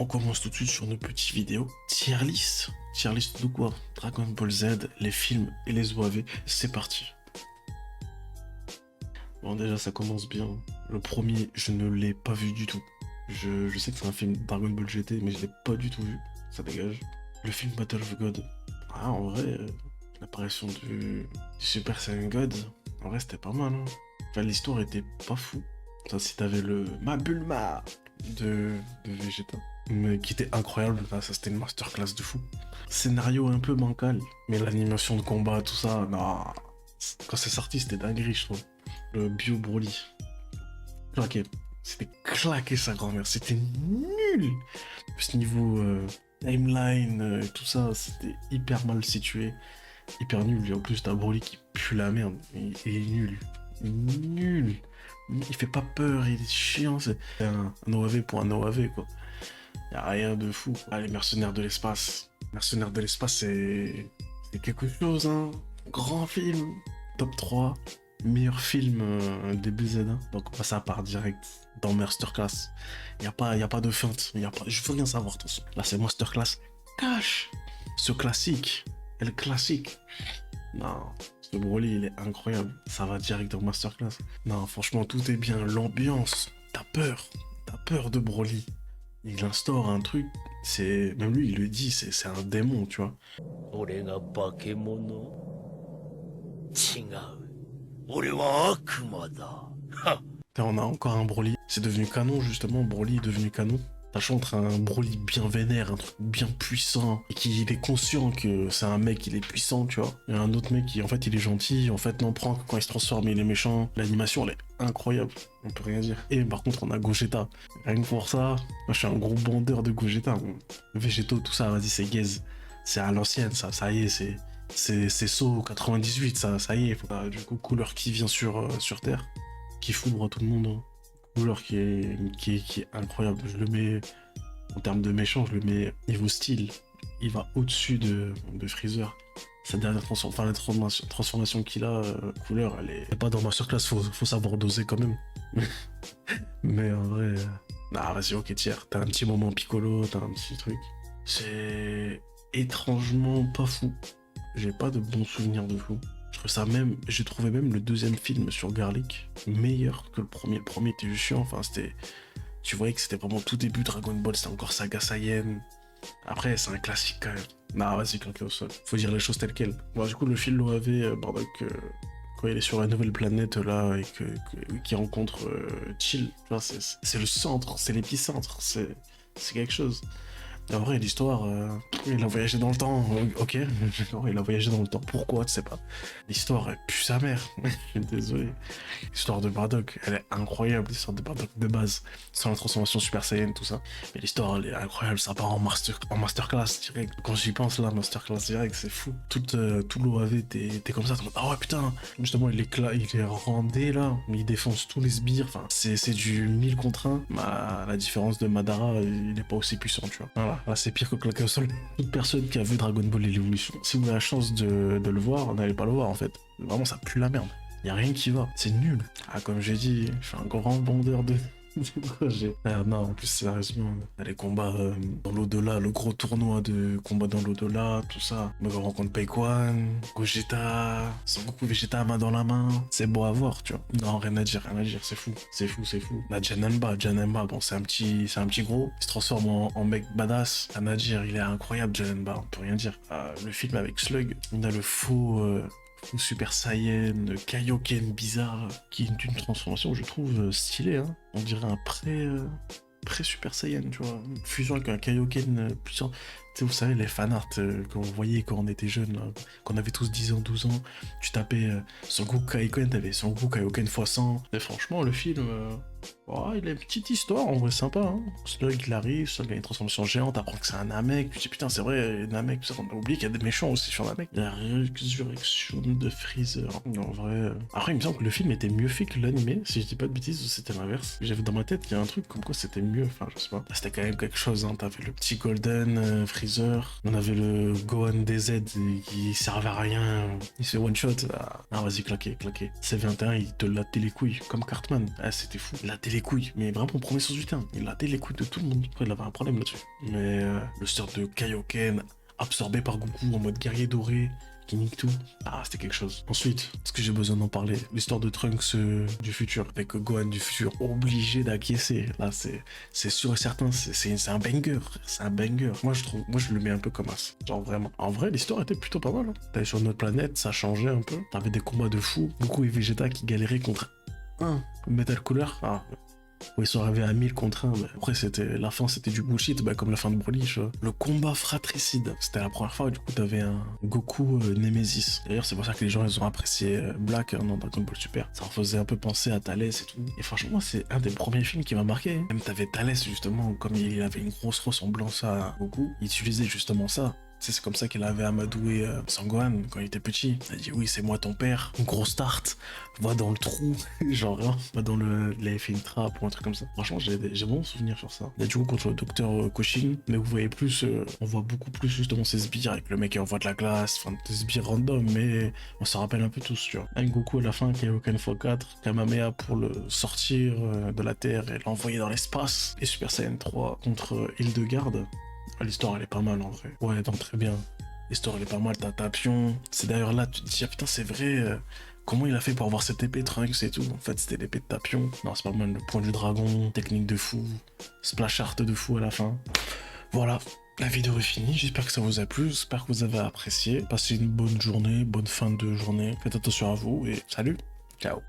On commence tout de suite sur nos petites vidéos. Tier list. Tier list de quoi? Dragon Ball Z, les films et les OAV. C'est parti. Bon, déjà, ça commence bien. Le premier, je ne l'ai pas vu du tout. Je sais que c'est un film Dragon Ball GT, mais je l'ai pas du tout vu. Ça dégage. Le film Battle of God. Ah, en vrai, l'apparition du Super Saiyan God, en vrai, c'était pas mal. Hein. Enfin, l'histoire était pas fou. Ça, si t'avais le Ma Bulma de Vegeta, mais qui était incroyable, là, ça c'était une masterclass de fou. Scénario un peu bancal, mais l'animation de combat, tout ça, non. Quand c'est sorti, c'était dinguerie, je trouve. Le Bio Broly. Claqué. C'était claqué sa grand-mère, c'était nul. Ce niveau timeline et tout ça, c'était hyper mal situé, hyper nul. Et en plus, t'as Broly qui pue la merde, il est nul. Nul. Il fait pas peur, il est chiant, c'est un OAV pour un OAV, quoi. Y'a rien de fou. Ah, les mercenaires de l'espace. Mercenaires de l'espace, c'est quelque chose, hein. Grand film. Top 3. Meilleur film des BZ. Donc, ça part direct dans Masterclass. Y a pas de feinte. Je veux rien savoir, de toute façon. Là, c'est Masterclass. Cash. Ce classique. Et le classique. Non. Ce Broly, il est incroyable. Ça va direct dans Masterclass. Non, franchement, tout est bien. L'ambiance. T'as peur. T'as peur de Broly. Il instaure un truc, c'est... Même lui, il le dit, c'est un démon, tu vois. 俺が化け物違う。俺は悪魔だ。はっ。Là, on a encore un Broly. C'est devenu canon, justement. Broly est devenu canon. Sachant entre un Broly bien vénère, un truc bien puissant, et qu'il est conscient que c'est un mec, il est puissant, tu vois. Et un autre mec qui, en fait, il est gentil, en fait, non, prend quand il se transforme, il est méchant. L'animation, elle est incroyable. On peut rien dire. Et par contre, on a Gogeta. Rien que pour ça, moi, je suis un gros bandeur de Gogeta. Végétaux, tout ça, vas-y, c'est gaze. C'est à l'ancienne, ça y est, c'est So 98, ça y est. Du coup, couleur qui vient sur Terre, qui foudre tout le monde. Hein. Couleur qui est incroyable. Je le mets, en termes de méchant, je le mets niveau style. Il va au-dessus de Freezer. Sa dernière transformation qu'il a, couleur, elle est pas dans Masterclass, faut savoir doser quand même. Mais en vrai... Ah vas-y, ok, tiens, t'as un petit moment Piccolo, t'as un petit truc. C'est étrangement pas fou. J'ai pas de bons souvenirs de fou. J'ai trouvé même le deuxième film sur Garlic meilleur que le premier. Le premier était juste chiant, enfin c'était... Tu voyais que c'était vraiment tout début Dragon Ball, c'était encore Saga Saiyan. Après, c'est un classique quand même. Nah, vas-y, claqué au sol. Faut dire les choses telles quelles. Bon, du coup, le film l'OAV, Bardock, quand il est sur la nouvelle planète là et qu'il rencontre Chill, tu vois, c'est le centre, c'est l'épicentre, c'est quelque chose. En vrai, l'histoire, il a voyagé dans le temps, ok, il a voyagé dans le temps, pourquoi, tu sais pas. L'histoire, elle pue sa mère, je suis désolé. L'histoire de Bardock, elle est incroyable, l'histoire de Bardock de base, sans la transformation Super Saiyan, tout ça. Mais l'histoire, elle est incroyable, ça part en masterclass direct. Quand j'y pense là, masterclass direct, c'est fou. Tout l'OAV, t'es comme ça, ah ouais putain, justement, il est rendé là, il défonce tous les sbires, enfin, c'est du 1000 contre 1. La différence de Madara, il est pas aussi puissant, tu vois. Voilà. Là, c'est pire que claquer au sol. Toute personne qui a vu Dragon Ball et l'évolution, si vous avez la chance de le voir, n'allez pas le voir en fait. Vraiment, ça pue la merde. Y a rien qui va. C'est nul. Ah, comme j'ai dit, je suis un grand bandeur de projets. Ah, non, en plus, sérieusement, les combats dans l'au-delà, le gros tournoi de combats dans l'au-delà, tout ça. Me rencontre Paikwan, Gogeta, Son Goku Vegeta main dans la main. C'est beau à voir, tu vois. Non, rien à dire, c'est fou. C'est fou. La Janemba, bon, c'est un petit gros. Il se transforme en mec badass. Rien à dire, il est incroyable, Janemba, on peut rien dire. Le film avec Slug, on a le faux... Super Saiyan, Kaioken bizarre, qui est une transformation que je trouve stylée. Hein. On dirait un pré-Super Saiyan, tu vois. Une fusion avec un Kaioken puissant. Tu sais, vous savez, les fanarts qu'on voyait quand on était jeunes, là, qu'on avait tous 10 ans, 12 ans. Tu tapais Son Goku Kaioken, t'avais Son Goku Kaioken x100. Mais franchement, le film... il a une petite histoire, en vrai, sympa. Hein. Slug, il arrive, Slug a une transformation géante, apprend que c'est un Namek. Tu dis, putain, c'est vrai, Namek, tout ça, on a oublié qu'il y a des méchants aussi sur Namek. La résurrection de Freezer. En vrai... Après, il me semble que le film était mieux fait que l'animé, si je dis pas de bêtises, ou c'était l'inverse. J'avais dans ma tête qu'il y a un truc comme quoi c'était mieux, enfin, je sais pas. C'était quand même quelque chose, hein. T'avais le petit Golden, Freezer Freezer. On avait le Gohan DZ qui servait à rien. Il se fait one shot. Ah vas-y, claquez. C21, il te latte les couilles, comme Cartman. Ah, c'était fou. Il latte les couilles. Mais vraiment, au premier sens du terme. Il latte les couilles de tout le monde. Après, il avait un problème là-dessus. Mais le sort de Kaioken, absorbé par Goku en mode guerrier doré, qui nique tout. Ah, c'était quelque chose. Ensuite, est-ce que j'ai besoin d'en parler? L'histoire de Trunks du futur, avec Gohan du futur, obligé d'acquiescer. Là, c'est sûr et certain, c'est un banger. C'est un banger. Moi, je le mets un peu comme as. Genre vraiment. En vrai, l'histoire était plutôt pas mal. Hein. T'allais sur notre planète, ça changeait un peu. T'avais des combats de fous. Goku et Vegeta qui galéraient contre un Metal Cooler. Ah, où ils sont arrivés à 1000 contre 1, mais après la fin c'était du bullshit, comme la fin de Broly, tu vois. Le combat fratricide, c'était la première fois où du coup t'avais un Goku Nemesis. D'ailleurs c'est pour ça que les gens ils ont apprécié Black dans Dragon Ball Super. Ça en faisait un peu penser à Thalès et tout. Et franchement c'est un des premiers films qui m'a marqué. Hein. Même t'avais Thalès justement, comme il avait une grosse ressemblance à Goku, il utilisait justement ça. C'est comme ça qu'il avait amadoué Sangohan quand il était petit. Il a dit oui c'est moi ton père, une grosse tarte, va dans le trou, genre va dans il avait fait une trappe ou un truc comme ça. Franchement j'ai bons souvenirs sur ça. Il y a du coup contre le docteur Koshin, mais vous voyez plus, on voit beaucoup plus justement ces sbires avec le mec qui envoie de la glace, enfin des sbires random, mais on s'en rappelle un peu tous, tu vois. Un Goku à la fin qui a aucun x4, Kamehameha pour le sortir de la Terre et l'envoyer dans l'espace, et Super Saiyan 3 contre Hildegarde. L'histoire elle est pas mal en vrai. Ouais, donc très bien. L'histoire elle est pas mal, t'as Tapion. C'est d'ailleurs là, tu te dis, ah putain, c'est vrai, comment il a fait pour avoir cette épée Trunks et tout. En fait, c'était l'épée de Tapion. Non, c'est pas mal, le point du dragon, technique de fou, splash art de fou à la fin. Voilà, la vidéo est finie. J'espère que ça vous a plu, j'espère que vous avez apprécié. Passez une bonne journée, bonne fin de journée. Faites attention à vous et salut, ciao.